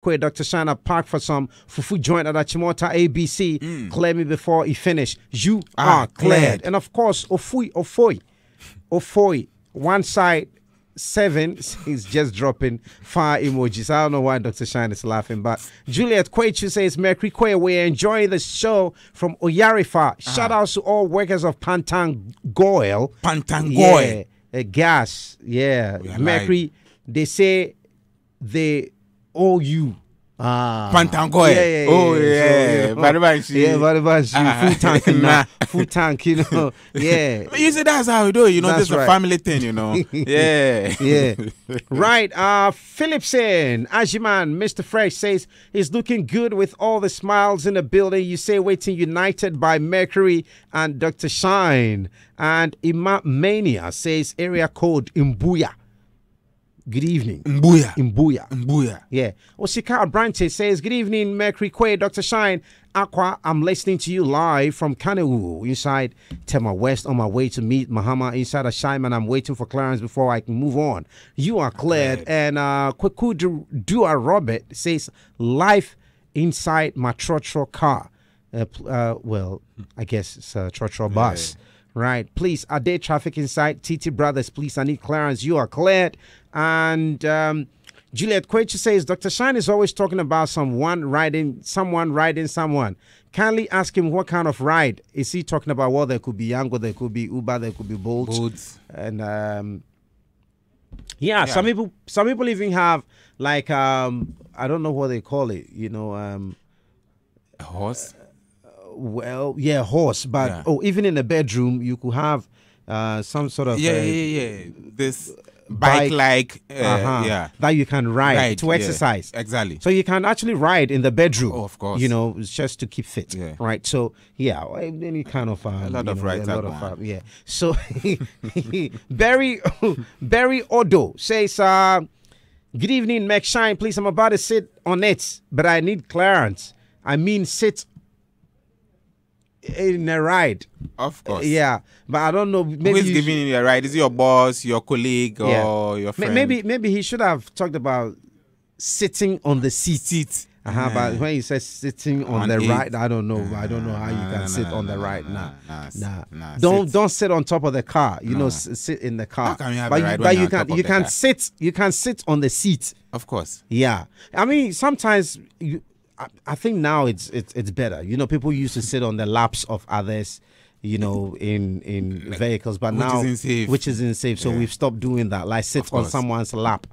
Dr. Shana park for some fufu joint at Chimota ABC. Clear me before he finish. You are cleared. And of course, Ofoi, one side 7 is just dropping fire emojis. I don't know why Dr. Shine is laughing, but Juliet Kwechu says, Mercury Kwe, we're enjoying the show from Oyarifa. Shout out to all workers of Pantangoil. Pantangoil. Yeah, gas. Yeah. Mercury, they say they owe you. Pantangoil. Full tank now. Full tank, you know. Yeah. You see, that's how we do it. You know, this is a family thing, you know. Yeah. Right. Philipson, Ajiman, Mr. Fresh says he's looking good with all the smiles in the building. Usaywetin United by Mercury and Dr. Shine. And Imam Mania says area code Mbuya. Good evening. Mbuya. Yeah. Osika Branche says, good evening, Mercury Kwe, Dr. Shine. Aqua, I'm listening to you live from Kanewu inside Tema West on my way to meet Mahama inside a Shineman. I'm waiting for clearance before I can move on. You are cleared. And Kwekudu Dua Robert says, life inside my trotro car. Well, I guess it's a trotro bus. Right. Please, are there traffic inside? TT Brothers, please, I need clearance. You are cleared. And Juliet Kwechu says, Dr. Shine is always talking about someone riding someone. Kindly ask him what kind of ride. Is he talking about? Well, there could be Yango, there could be Uber, there could be Bolt. And some people even have like I don't know what they call it, you know, a horse. Well, yeah, horse, but even in the bedroom, you could have some sort of this bike like that you can ride to exercise. Exactly. So you can actually ride in the bedroom. Oh, of course. You know, it's just to keep fit, right? So any kind of a lot of rides. So Barry Odo says, "Good evening, Mac Shine. Please, I'm about to sit on it, but I need clearance. I mean, sit in a ride." Of course. Yeah, but I don't know. Maybe who is giving you a ride? Is it your boss, your colleague, or your friend? Maybe he should have talked about sitting on the seat. But when he says sitting on the ride, I don't know. I don't know how you can sit on the ride. Nah. Don't sit on top of the car. You know, sit in the car. How can you have a ride when you can sit. You can sit on the seat. Of course. Yeah. I mean, sometimes I think now it's better. You know, people used to sit on the laps of others, you know, in vehicles, but now which is unsafe. So we've stopped doing that. Like sit on someone's lap,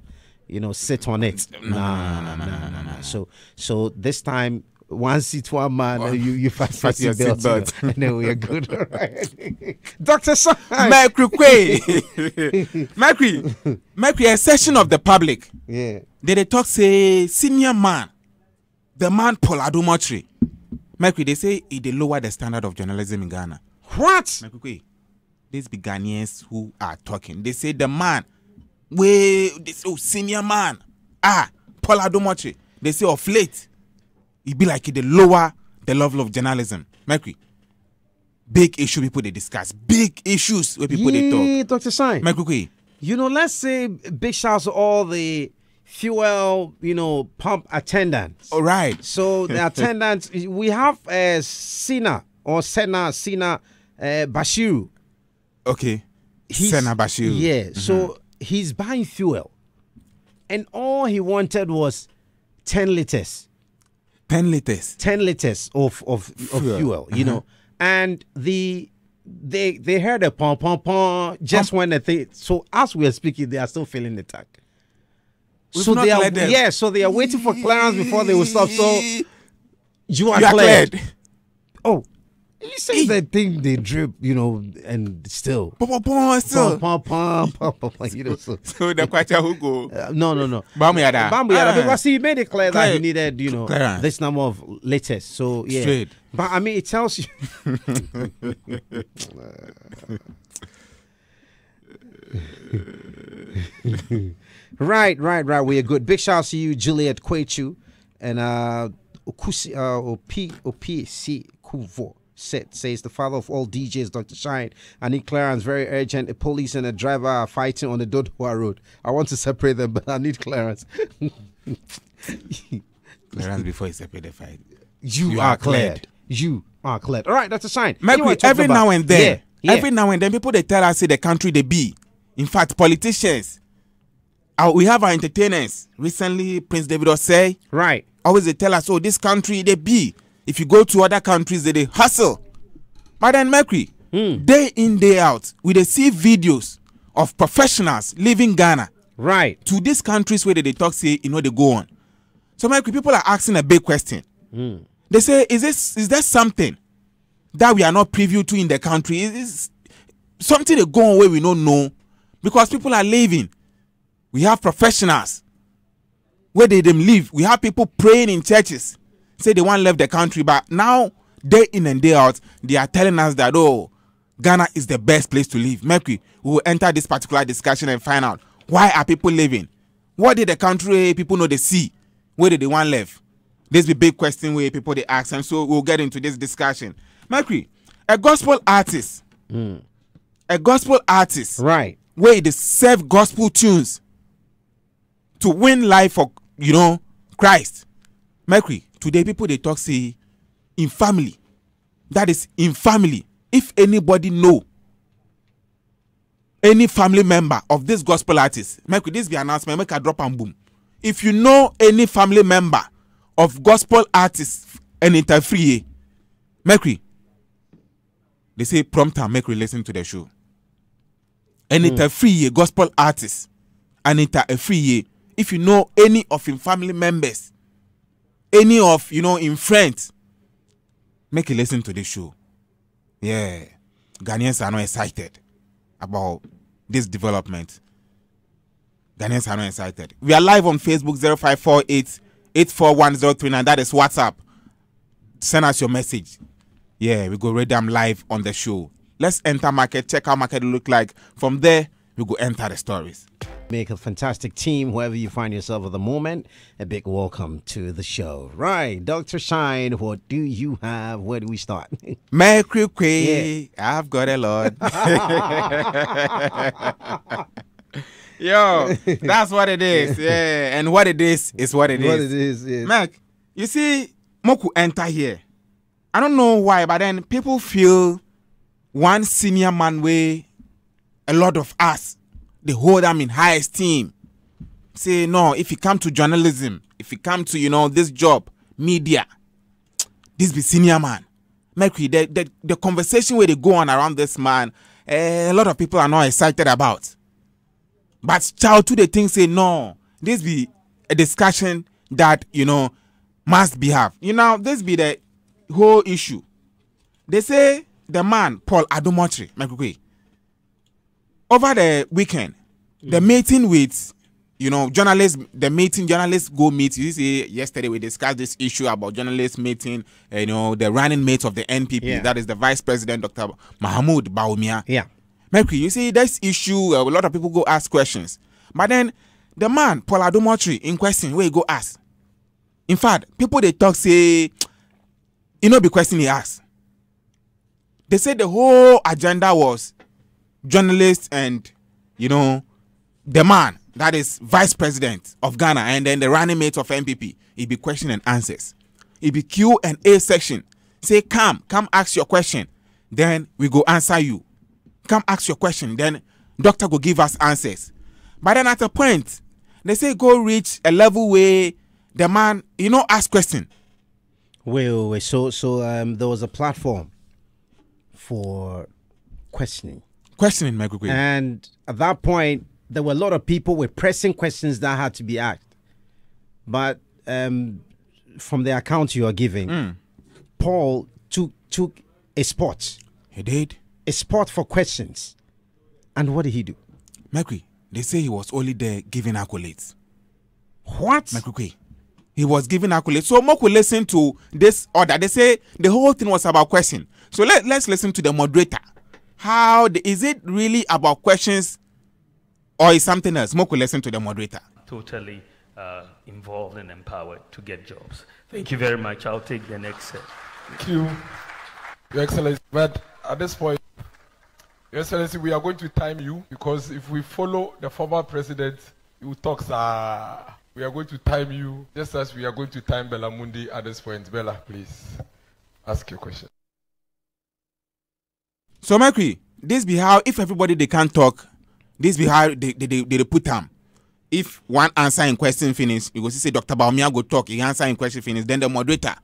you know, sit on it. No. So this time, one seat, one man. You fasten your seatbelt, and then we are good. All right. Dr. Shine. Mercury, a session of the public. Yeah. They talk say senior man. The man Paul Adomotri. Mercury, they say they lower the standard of journalism in Ghana. What? Mercury, these be Ghanaians who are talking. They say the man, they say senior man, Paul Adomotri. They say of late, it be like they lower the level of journalism. Mercury, big issue people they discuss. Big issues where people they talk. Dr. Shine. Mercury, you know, let's say big shouts to all the fuel, you know, pump attendants. All right. So the attendants, we have Sena Bashiru. Okay. Sena Bashiru. Yeah. So he's buying fuel, and all he wanted was 10 liters. 10 liters. 10 liters of fuel. You know, and they heard a pom pom pom just when the thing. So as we are speaking, they are still filling the tank. So they are waiting for clearance before they will stop. So you are cleared. Oh, you say that thing they drip, you know, and still. You know, so the kwacha who go. No. Bamuyada. Because he made it clear that he needed, you know, this number of liters. So yeah. Straight. But I mean, it tells you. Right. We are good. Big shout out to you, Juliet Kwechu, and OPC Kuvo says the father of all DJs, Dr. Shine. I need clearance, very urgent. A police and a driver are fighting on the Dodua Road. I want to separate them, but I need clearance. Clearance before it's a pedophile. You are cleared. You are cleared. All right, that's a sign. Mercury, every now and then, every now and then, people they tell us say the country they be. In fact, politicians. We have our entertainers. Recently, Prince David Osei. Right. Always they tell us, oh, this country they be. If you go to other countries, they hustle. But then Mercury, day in, day out, we they see videos of professionals leaving Ghana. Right. To these countries where they talk, say, you know, they go on. So Mercury, people are asking a big question. They say, is there something that we are not privy to in the country? Is something they go on where we don't know? Because people are leaving. We have professionals. Where they them live, we have people praying in churches. Say they want to leave the country, but now, day in and day out, they are telling us that, oh, Ghana is the best place to live. Mercury, we will enter this particular discussion and find out why are people living? What did the country people know they see? Where did they want to live? This be big question where people they ask, and so we'll get into this discussion. Mercury, a gospel artist, Right. where they serve gospel tunes to win life for, you know, Christ. Mercury, today people they talk say in family. That is in family. If anybody know any family member of this gospel artist, Mercury, this be announcement, make a drop and boom. If you know any family member of gospel artists and interfere, Mercury, they say prompt and Mercury listen to the show. And interfere gospel artists and interfere. If you know any of his family members, any of, you know, in friends, make a listen to the show. Yeah. Ghanaians are not excited about this development. Ghanaians are not excited. We are live on Facebook, 0548-841-039. That is WhatsApp. Send us your message. Yeah, we go read them live on the show. Let's enter market, check how market look like. From there, we go enter the stories. Make a fantastic team wherever you find yourself at the moment. A big welcome to the show. Right, Dr. Shine, what do you have? Where do we start? Mercury, I've got a lot. Yo, that's what it is. Yeah, and what it is what it is. What it is, yes. Mac, you see, Moku enter here. I don't know why, but then people feel one senior man way, a lot of us, they hold them in high esteem. Say, no, if you come to journalism, if you come to, you know, this job, media, this be senior man. Mercury, the conversation where they go on around this man, a lot of people are not excited about. But child to the thing say, no, this be a discussion that, you know, must be have. You know, this be the whole issue. They say the man, Paul Adomotri, Mercury, over the weekend, the meeting with, you know, journalists, journalists go meet. You see, yesterday we discussed this issue about journalists meeting, you know, the running mate of the NPP, that is the Vice President, Dr. Mahmoud Bawumia. Yeah. Mercury, you see, this issue, a lot of people go ask questions. But then, the man, Paul Adomotri, in question, where he go ask. In fact, people they talk say, you know, the question he asked. They say the whole agenda was journalists and, you know, the man that is Vice President of Ghana and then the running mate of NPP. It be question and answers. It be Q&A section. Say, come ask your question. Then we go answer you. Come ask your question. Then doctor go give us answers. But then at a point, they say go reach a level where the man, you know, ask question. Wait. So there was a platform for questioning. Questioning, my good. And at that point, there were a lot of people with pressing questions that had to be asked. But from the account you are giving, Paul took a spot. He did? A spot for questions. And what did he do? Mercury, they say he was only there giving accolades. What? Mercury, he was giving accolades. So Moku listen to this order. They say the whole thing was about question. So let's listen to the moderator. Is it really about questions or is something else? Moku listen to the moderator. Totally involved and empowered to get jobs. Thank you very much. I'll take the next set. Thank you, Your Excellency. But at this point, Your Excellency, we are going to time you because if we follow the former president, he will talk, We are going to time you, just as we are going to time Bella Mundi at this point. Bella, please ask your question. So, Mercury, this be how, if everybody they can't talk, this be how they put them. If one answer in question finish, you go see say Dr. Baumia go talk, he answer in question finish, then the moderator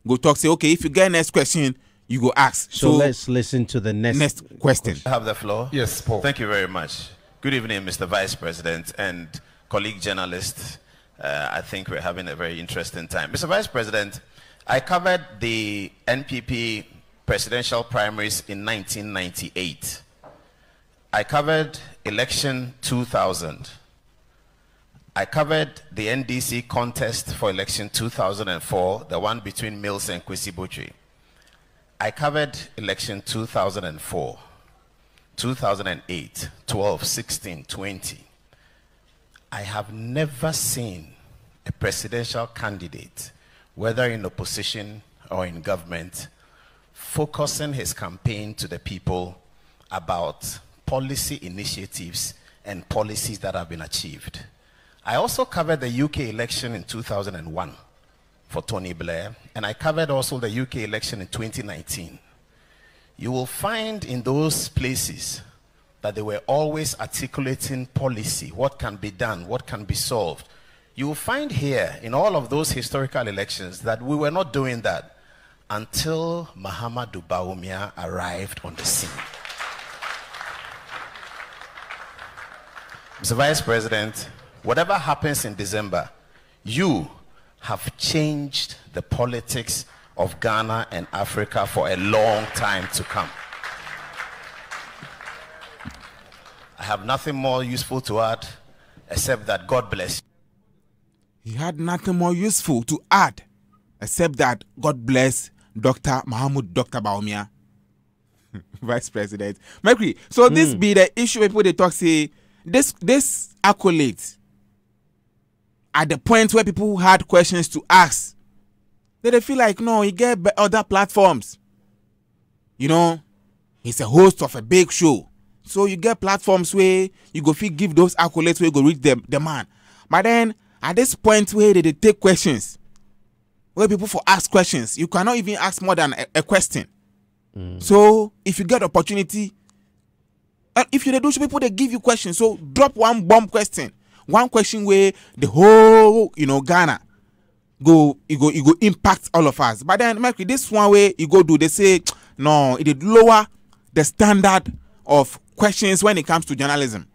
go talk, say, okay, if you get next question, you go ask. So let's listen to the next question. I have the floor. Yes, Paul. Thank you very much. Good evening, Mr. Vice President and colleague journalists. I think we're having a very interesting time. Mr. Vice President, I covered the NPP presidential primaries in 1998. I covered election 2000. I covered the NDC contest for election 2004, the one between Mills and Kwesi Botwe. I covered election 2004, 2008, 12, 16, 20. I have never seen a presidential candidate, whether in opposition or in government, focusing his campaign to the people about policy initiatives and policies that have been achieved. I also covered the UK election in 2001 for Tony Blair, and I covered also the UK election in 2019. You will find in those places that they were always articulating policy, what can be done, what can be solved. You will find here in all of those historical elections that we were not doing that until Mahamudu Bawumia arrived on the scene. Mr. Vice President, whatever happens in December, you have changed the politics of Ghana and Africa for a long time to come. I have nothing more useful to add except that God bless you. He had nothing more useful to add except that God bless Dr. Bawumia, Vice President. Mercury, so this be the issue people they talk say, this accolade at the point where people had questions to ask, they feel like, no, he get other platforms. You know, he's a host of a big show. So you get platforms where you go give those accolades where you go reach the man. But then, at this point where they take questions, where people for ask questions, you cannot even ask more than a question. So, if you get opportunity, if you do show people, they give you questions. So, drop one bomb question. One question where the whole, Ghana go impact all of us. But then, Mercury, this one way you go do, they say, no, it did lower the standard of questions when it comes to journalism.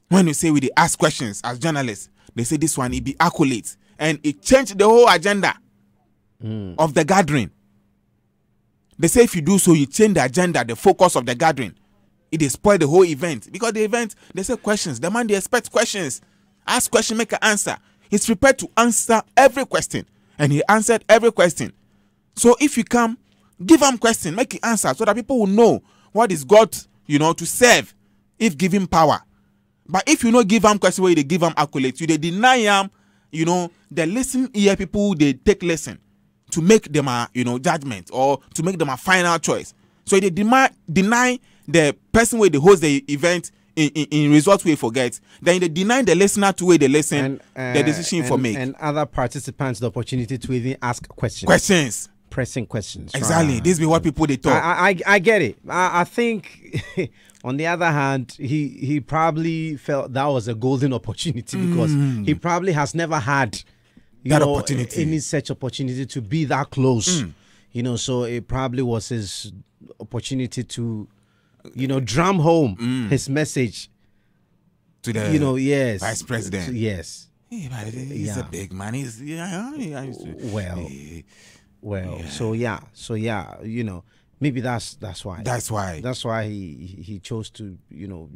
When you say we ask questions as journalists, they say this one, it be accolades. And it changed the whole agenda of the gathering. They say if you do so, you change the agenda, the focus of the gathering. It is spoil the whole event. Because the event, they say questions. The man, they expect questions. Ask question, make an answer. He's prepared to answer every question. And he answered every question. So if you come, give him question, make an answer so that people will know what is God, to serve if give him power. But if you not give him question where they give him accolades, you they deny him, the listen here people, they take lesson to make them a, judgment or to make them a final choice. So they deny the person where they host the event in results we forget, then they deny the listener to where they listen the decision for make. And other participants the opportunity to even ask questions. Pressing questions. Exactly. Right. This be what people they talk. I get it. I think on the other hand, he probably felt that was a golden opportunity because he probably has never had that opportunity, any such opportunity to be that close. So it probably was his opportunity to, drum home his message to the yes, Vice President. Yes. He's a big man. He's maybe that's why. That's why he chose to,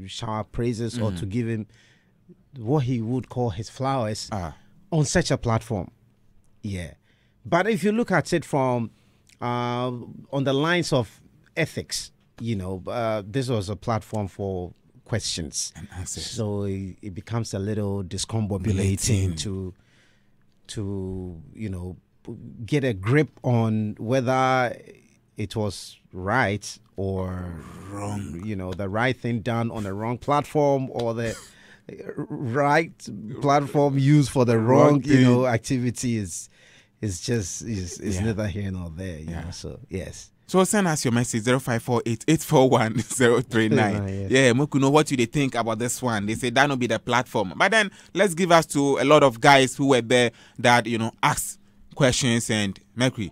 shower praises or to give him what he would call his flowers on such a platform. Yeah. But if you look at it from on the lines of ethics, this was a platform for questions and answers. So it becomes a little discombobulating to get a grip on whether it was right or wrong, the right thing done on the wrong platform or the right platform used for the wrong, activity is neither here nor there. You know, so yes. So send us your message 0548-841-039. Yeah, we could know what you think about this one. They say that will be the platform. But then let's give us to a lot of guys who were there that ask questions and Mercury.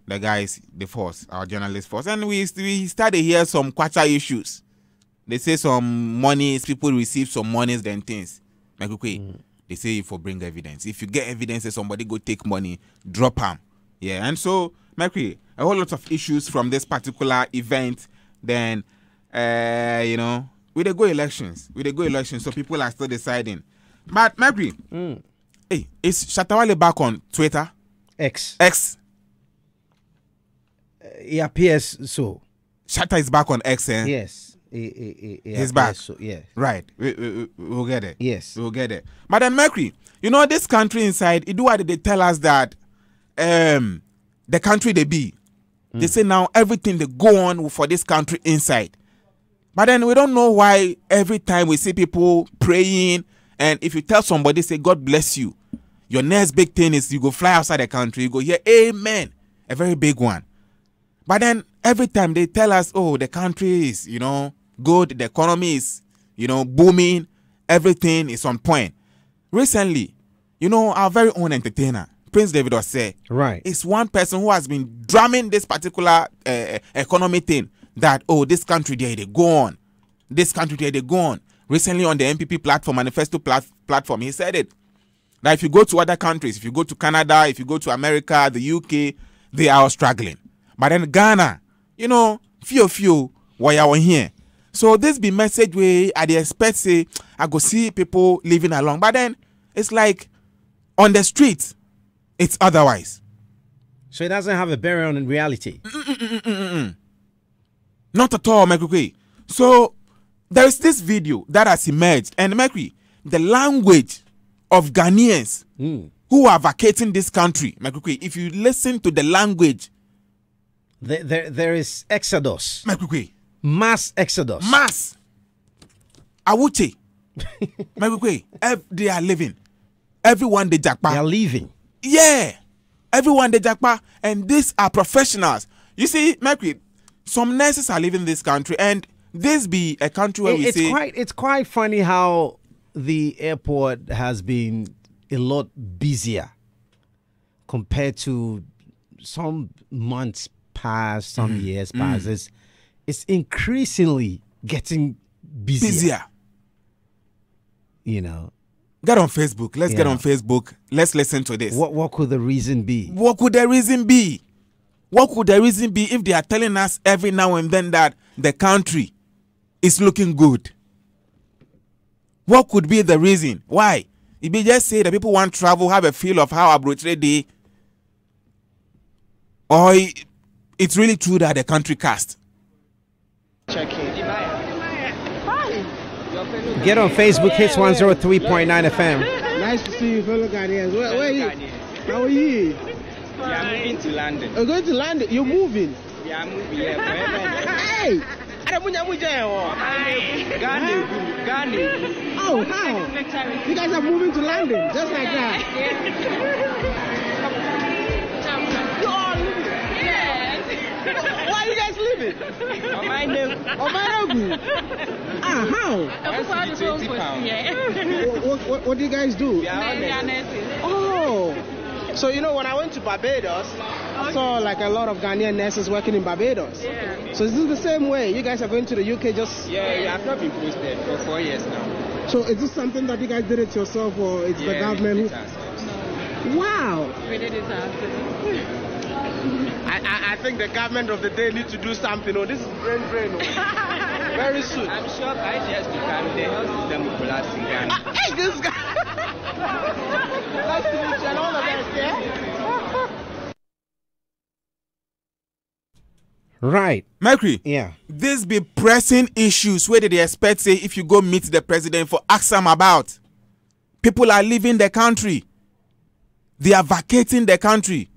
The guys, the force, our journalist force, and we started here some kwacha issues. They say some monies, people receive some monies, then things. Mercury, they say if you bring evidence. If you get evidence that somebody go take money, drop them. Yeah, and so Mercury, a whole lot of issues from this particular event. Then, with the go elections, so people are still deciding. But Mercury, hey, is Shatawale back on Twitter? X. It appears so. Shatta is back on X, eh? Yes. He's back. So, yeah. Right. We'll get it. Yes. We'll get it. But then Mercury, this country inside, they tell us that the country they be. They say now everything they go on for this country inside. But then we don't know why every time we see people praying, and if you tell somebody, say, God bless you, your next big thing is you go fly outside the country, you go hear, amen, a very big one. But then every time they tell us, oh, the country is, good, the economy is, booming, everything is on point. Recently, our very own entertainer, Prince David Osei, right, is one person who has been drumming this particular economy thing that, oh, this country there, they go on. This country there, they go on. Recently on the MPP platform, manifesto platform, he said it. That if you go to other countries, if you go to Canada, if you go to America, the UK, they are all struggling. But then Ghana, few, why are we here? So this be message where I expect, say, I go see people living along. But then it's like on the street, it's otherwise. So it doesn't have a bearing on reality. Not at all, Mercury. So there is this video that has emerged, and Mercury, the language of Ghanaians who are vacating this country, Mercury, if you listen to the language, there is exodus. Mercury. Mass exodus. Mass. Awuche. Mercury. They are leaving. Everyone they jackpot. They are leaving. Yeah. Everyone they jackpot. And these are professionals. You see, Mercury, some nurses are leaving this country, and this be a country where it's quite funny how the airport has been a lot busier compared to some months past, some years past. It's increasingly getting busier. Get on Facebook. Let's get on Facebook. Let's listen to this. What could the reason be? What could the reason be? What could the reason be if they are telling us every now and then that the country is looking good? What could be the reason? Why? If they just say that people want to travel, have a feel of how abroad they, or it's really true that the country cast. Get on Facebook, Hits 103.9 FM. Nice to see you, fellow Ghanaians. Where are you? How are you? We are moving to London. You're going to London? You're moving? We are moving here forever. Hey! Ghana. Oh, how? You guys are moving to London, just like that. You all living? Yes. Why are you guys living? On my name. How? What do you guys do? We are nurses. Oh. So, when I went to Barbados, I saw like a lot of Ghanaian nurses working in Barbados. Yeah. So is this the same way? You guys are going to the UK just... Yeah, I've not been posted for 4 years now. So is this something that you guys did it yourself, or it's the government? Wow. We did it ourselves. I think the government of the day needs to do something. This is brain. Very soon. I'm sure IGS to come, the health system will collapse in Ghana. Hey, this guy. Nice to meet you and all the best, yeah? Right. Mercury. Yeah. This be pressing issues where they expect, say, if you go meet the president for ask them about. People are leaving the country. They are vacating the country.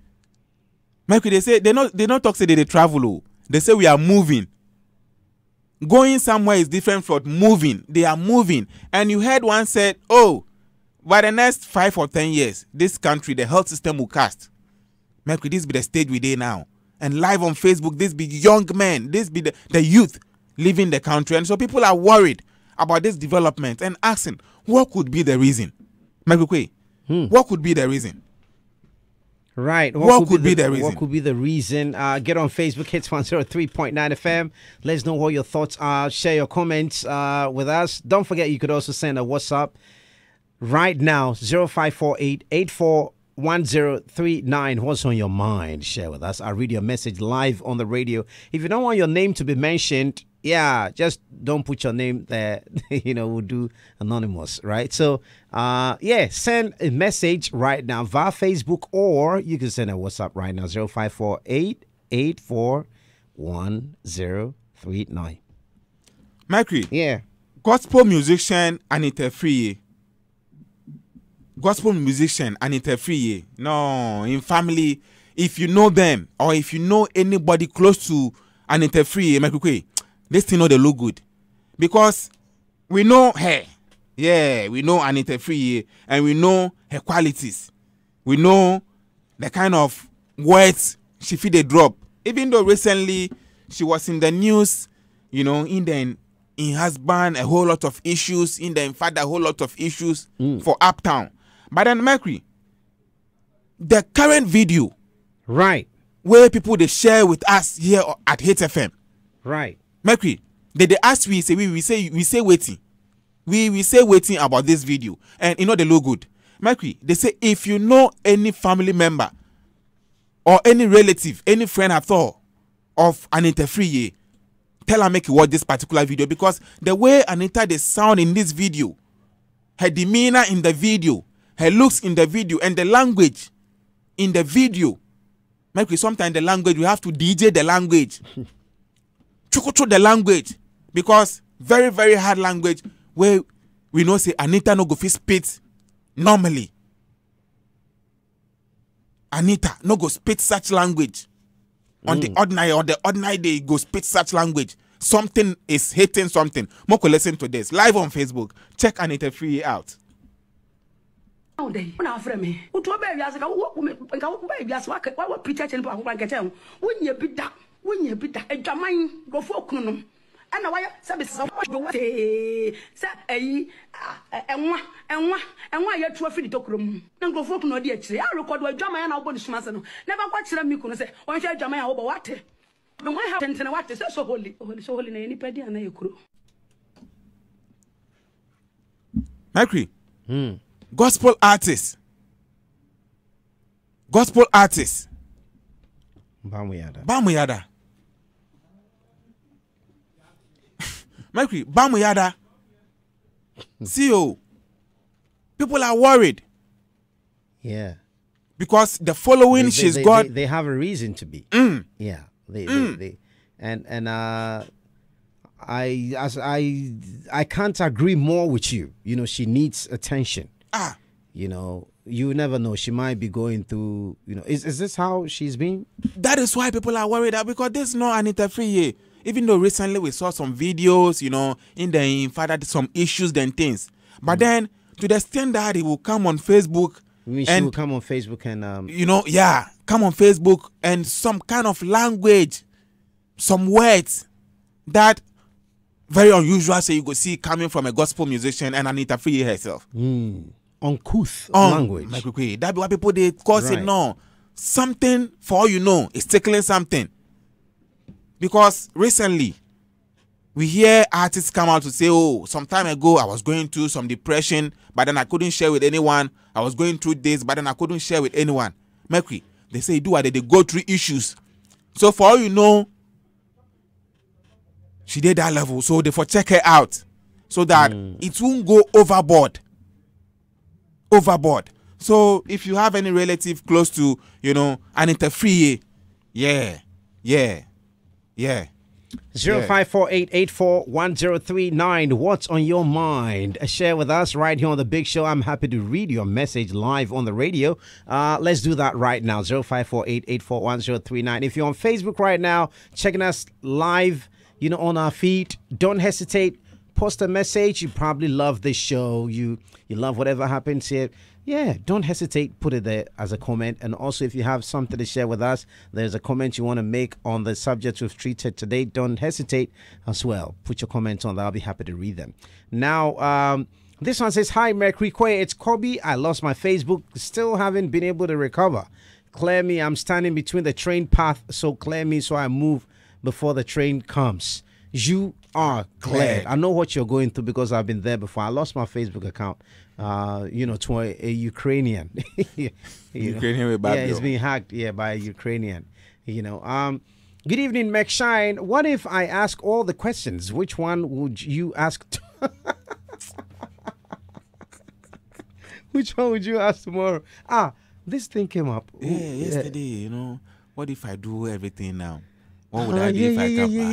Mercury, they say they not talk say they travel. They say we are moving. Going somewhere is different from moving. They are moving. And you heard one said, oh, by the next 5 or 10 years, this country, the health system will cast. Make this be the stage we dey now. And live on Facebook, this be young men, this be the youth leaving the country. And so people are worried about this development and asking, what could be the reason? What could be the reason? Right. What could be the reason? What could be the reason? Get on Facebook, Hits 103.9 FM. Let us know what your thoughts are. Share your comments with us. Don't forget, you could also send a WhatsApp right now, 0548 841039. What's on your mind? Share with us. I'll read your message live on the radio. If you don't want your name to be mentioned, just don't put your name there. We'll do anonymous, right? So, send a message right now via Facebook, or you can send a WhatsApp right now, 0548 841039. Mercury. Yeah. Gospel musician Anita Free. No, in family, if you know them or if you know anybody close to Anita Free, Mercury, this thing know they look good. Because we know her. Yeah, we know Anita Free and we know her qualities. We know the kind of words she feel they drop. Even though recently she was in the news, in husband, a whole lot of issues, in father, a whole lot of issues for Uptown. But then Mercury, the current video, right, where people they share with us here at Hit FM, right, Mercury, they ask we say waiting, we say waiting about this video, and they look good. Mercury, they say if you know any family member or any relative, any friend at all of Anita Free, tell her make you watch this particular video, because the way Anita they sound in this video, her demeanor in the video, her looks in the video, and the language in the video. Maybe sometimes the language, we have to DJ the language. Chukuchu the language. Because very, very hard language where we know say Anita no go fit spit normally. Anita no go spit such language. On the ordinary day go spit such language. Something is hitting something. Moko, listen to this. Live on Facebook. Check Anita Free out. And why services of say and why you're too afraid to talk room. And go for no dear. I record what Jamaica and Albany Smasson. Never watch them. You can say, why shall Jamaica over what? No, I haven't and what is so holy, so holy in any petty and a crew. Mercury, gospel artist. Bamuyada. Mercury, Bamuyada. CEO. People are worried. Yeah. Because the following she's got. They have a reason to be. Yeah. I can't agree more with you. She needs attention. You never know. She might be going through, is this how she's been? That is why people are worried, because there's no Anita Free. Even though recently we saw some videos, in the father some issues and things. But then to the extent that he will come on Facebook. She will come on Facebook and come on Facebook and some kind of language, some words that very unusual, say you go see coming from a gospel musician and Anita Free herself. Uncouth language. That be why people they cause it no. Something for all you know is tickling something. Because recently we hear artists come out to say, oh, some time ago I was going through some depression, but then I couldn't share with anyone. I was going through this, but then I couldn't share with anyone. Mercury, they say they go through issues. So for all you know, she did that level. So they for check her out so that it won't go overboard. So if you have any relative close to, Anita Free, 0548841039. What's on your mind? Share with us right here on the Big Show. I'm happy to read your message live on the radio. Let's do that right now. 0548841039. If you're on Facebook right now, checking us live, on our feed. Don't hesitate. Post a message. You probably love this show. You love whatever happens here. Yeah, don't hesitate. Put it there as a comment. And also, if you have something to share with us, there's a comment you want to make on the subject we've treated today. Don't hesitate as well. Put your comments on there. I'll be happy to read them. Now, this one says, "Hi, Mercury Quay. It's Kobe. I lost my Facebook. Still haven't been able to recover. Clear me. I'm standing between the train path. So clear me so I move before the train comes." You are cleared. I know what you're going through because I've been there before. I lost my Facebook account, to a Ukrainian. Ukrainian with bad it's being hacked, by a Ukrainian. Good evening, Mac Shine. What if I ask all the questions? Which one would you ask? Which one would you ask tomorrow? This thing came up. Yesterday, what if I do everything now? What would I do if I come back?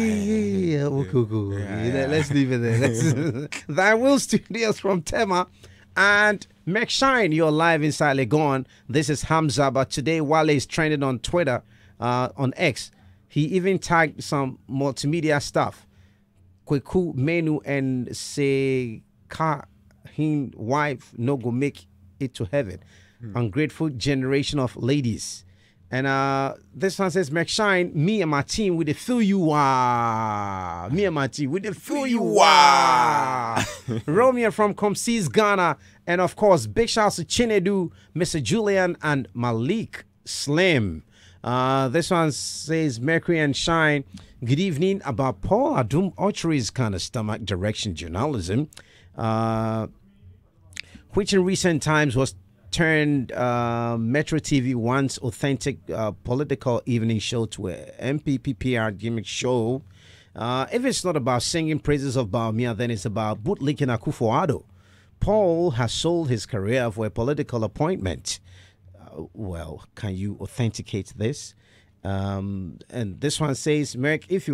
Cool. Let's leave it there. Thy Will Studios from Tema and Mac Shine. You're live inside Legon. This is Hamza, but today Wale is trending on Twitter, on X. He even tagged some multimedia stuff. Kweku menu and say him wife no go make it to heaven. Ungrateful generation of ladies. And this one says, Mac Shine, me and my team, we feel you are. Me and my team, we feel you are. Romeo from Comsees, Ghana. And of course, big shouts to Chinedu, Mr. Julian, and Malik Slim. This one says, Mercury and Shine, good evening. About Paul Adum Archery's kind of stomach direction journalism, which in recent times was turned Metro TV once authentic political evening show to a MPP PR gimmick show. If it's not about singing praises of Baumia, then it's about bootlicking Akufo-Addo. Paul has sold his career for a political appointment. Well, can you authenticate this? And this one says, Merck, if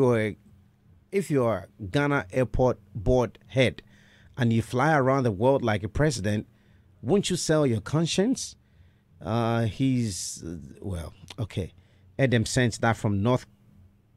you're Ghana Airport Board head and you fly around the world like a president, won't you sell your conscience? Okay. Edem sent that from North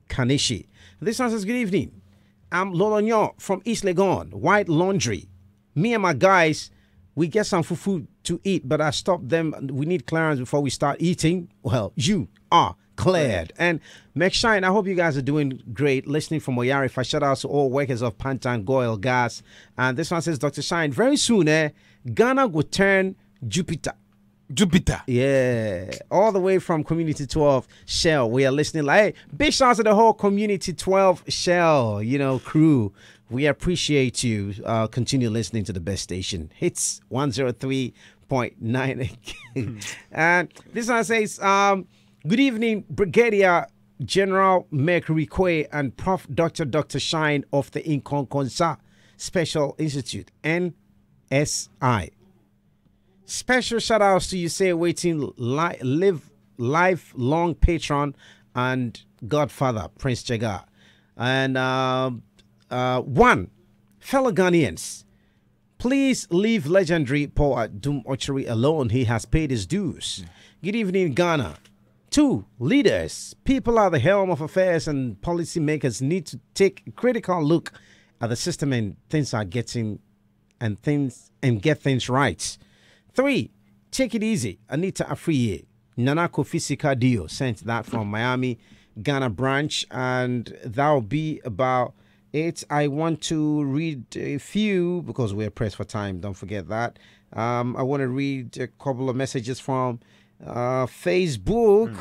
Kanishi. This one says, good evening. I'm Lolonyo from East Legon, White Laundry. Me and my guys, we get some food to eat, but I stopped them. We need clearance before we start eating. Well, you are cleared. And Mac Shine, I hope you guys are doing great. Listening from Oyari, I shout out to all workers of Pantan, Goil, Gas. And this one says, Dr. Shine, very soon, Ghana will turn Jupiter. Yeah. All the way from Community 12 Shell. We are listening like, hey, big shout out to the whole Community 12 Shell, crew. We appreciate you. Continue listening to the best station. Hits 103.9. And this one says, good evening, Brigadier General Mercury Quay and Prof. Dr. Shine of the Inkonkonsa Special Institute, NSI. Special shout outs to Usaywetin, lifelong patron and godfather, Prince Jega. And one, fellow Ghanaians, please leave legendary Paul Adum Archery alone. He has paid his dues. Good evening, Ghana. Two, leaders, people at the helm of affairs and policymakers need to take a critical look at the system and get things right. Three, take it easy. Anita Afriye, Nana Kofi Sikadio sent that from Miami, Ghana branch, and that'll be about it. I want to read a few because we're pressed for time. Don't forget that. I want to read a couple of messages from Facebook.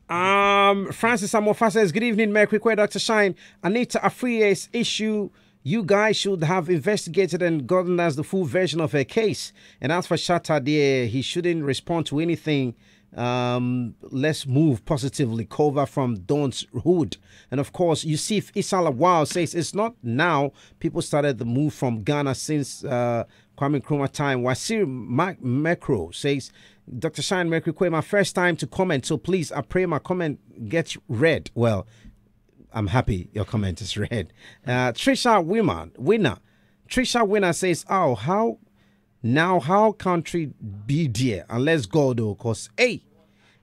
And Francis Amofa says, good evening, Mercury Quay, Dr. Shine. Anita Afriye's issue, you guys should have investigated and gotten us the full version of her case. And as for Shatta, he shouldn't respond to anything. Let's move positively. Cover from Dawn's Hood. And of course, Yusuf Isala Wow says it's not now. People started the move from Ghana since Kwame Nkrumah time. Wasir Macro says, Dr. Shine Mercury Quay, my first time to comment, so please, I pray my comment gets read. Well, I'm happy your comment is read. Trisha Winner says, oh, how Now, how country be dear? And let's go though, cause hey,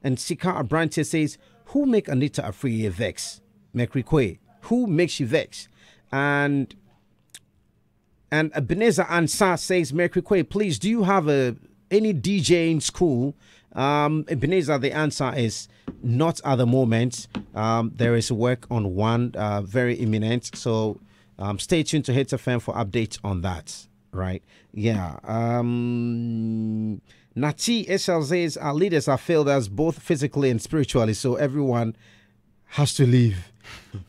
and Sika Abrante says, who make Anita Afriye vex? Mekrikwe, who makes you vex? And Ebenezer Ansah says, Mekrikwe, please, do you have any DJ in school? Ebenezer, the answer is not at the moment. There is work on one very imminent. So stay tuned to Hits FM for updates on that. Right? Yeah. Nati SL says our leaders have failed us both physically and spiritually. So everyone has to leave.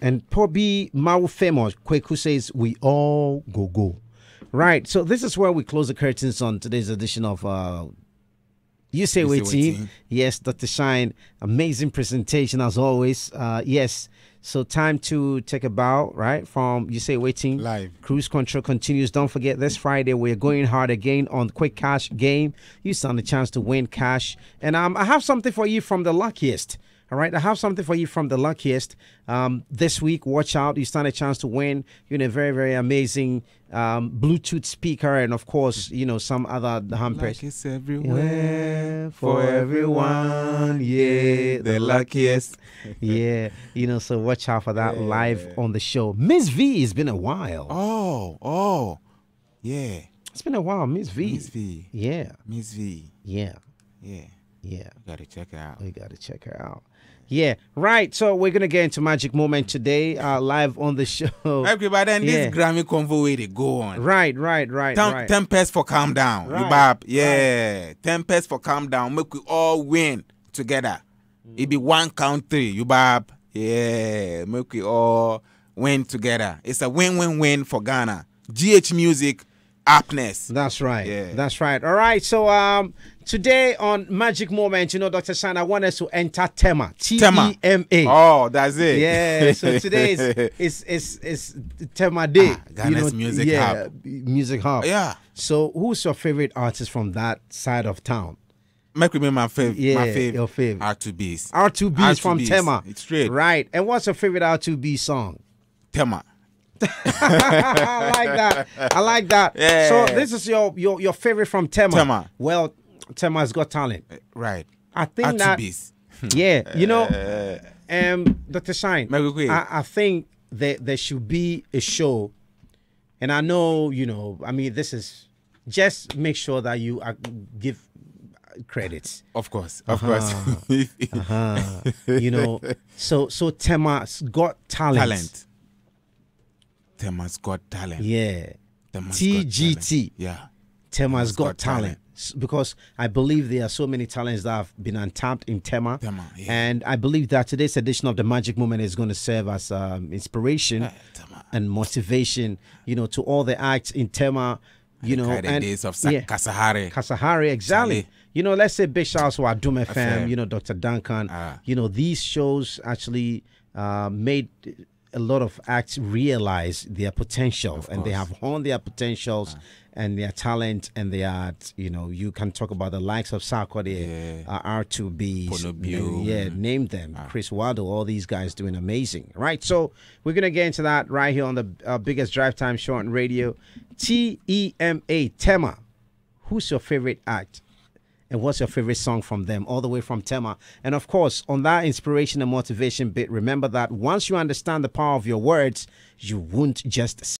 And Pobi Mau Famous Kweku says we all go. Right. So this is where we close the curtains on today's edition of Usaywetin. Yes, Dr. Shine. Amazing presentation as always. Yes. So time to take a bow, right? From Usaywetin. Live. Cruise control continues. Don't forget, this Friday we're going hard again on Quick Cash game. You stand a chance to win cash. And I have something for you from the luckiest. All right, I have something for you from the luckiest. This week, watch out. You stand a chance to win. You know, a very, very amazing Bluetooth speaker, and of course, you know, some other hampers. Like it's everywhere for everyone. Yeah, the luckiest. Yeah, you know, so watch out for that live on the show. Miss V, it's been a while. Oh, yeah. It's been a while, Miss V. Miss V. Yeah. Miss V. Yeah. Yeah. Yeah. Gotta check her out. We gotta check her out. Yeah, right. So we're gonna get into Magic Moment today, live on the show. Everybody, and this Grammy convo way they go on. Right. Tempest for calm down. Right, You bab. Yeah. Right. Tempest for calm down. Make we all win together. It be one country. You bab. Yeah. Make we all win together. It's a win-win-win for Ghana. GH Music, Aptness. That's right. Yeah. That's right. All right. So today on Magic Moment, you know, Dr. San, I want us to enter Tema. T-E-M-A. Oh, that's it. Yeah. So today is Tema Day. Ghana's Music Hub. Music Hub. Yeah. So who's your favorite artist from that side of town? Make me my favorite. Yeah, my favorite. your favorite. R2Bs. R2Bs from R2Bs. Tema. It's straight. Right. And what's your favorite R2B song? Tema. I like that. Yeah. So this is your favorite from Tema. Tema. Well, Tema's got talent. Right. I think R2Bs. that. Yeah. You know, Dr. Shine. I think that there should be a show, and I know, you know, I mean, this is just make sure that you give credits. Of course. You know, so Tema's got talent. Tema's got talent. Yeah. Tema's TGT. got talent. Yeah. Tema's got talent. Because I believe there are so many talents that have been untapped in Tema. Yeah. And I believe that today's edition of the Magic Moment is going to serve as inspiration and motivation, you know, to all the acts in Tema, you know. And days of Kasahari. Exactly. You know, let's say big shouts to Adum FM, you know, Dr. Duncan. You know, these shows actually made a lot of acts realize their potential, and they have honed their potentials and their talent and their art. You know, you can talk about the likes of Sarkodie, R2B, name them, Chris Wado, all these guys doing amazing. Right, so we're gonna get into that right here on the biggest drive time show on radio, TEMA, Tema. Who's your favorite act? And what's your favorite song from them, all the way from Tema? And of course, on that inspiration and motivation bit, remember that once you understand the power of your words, you won't just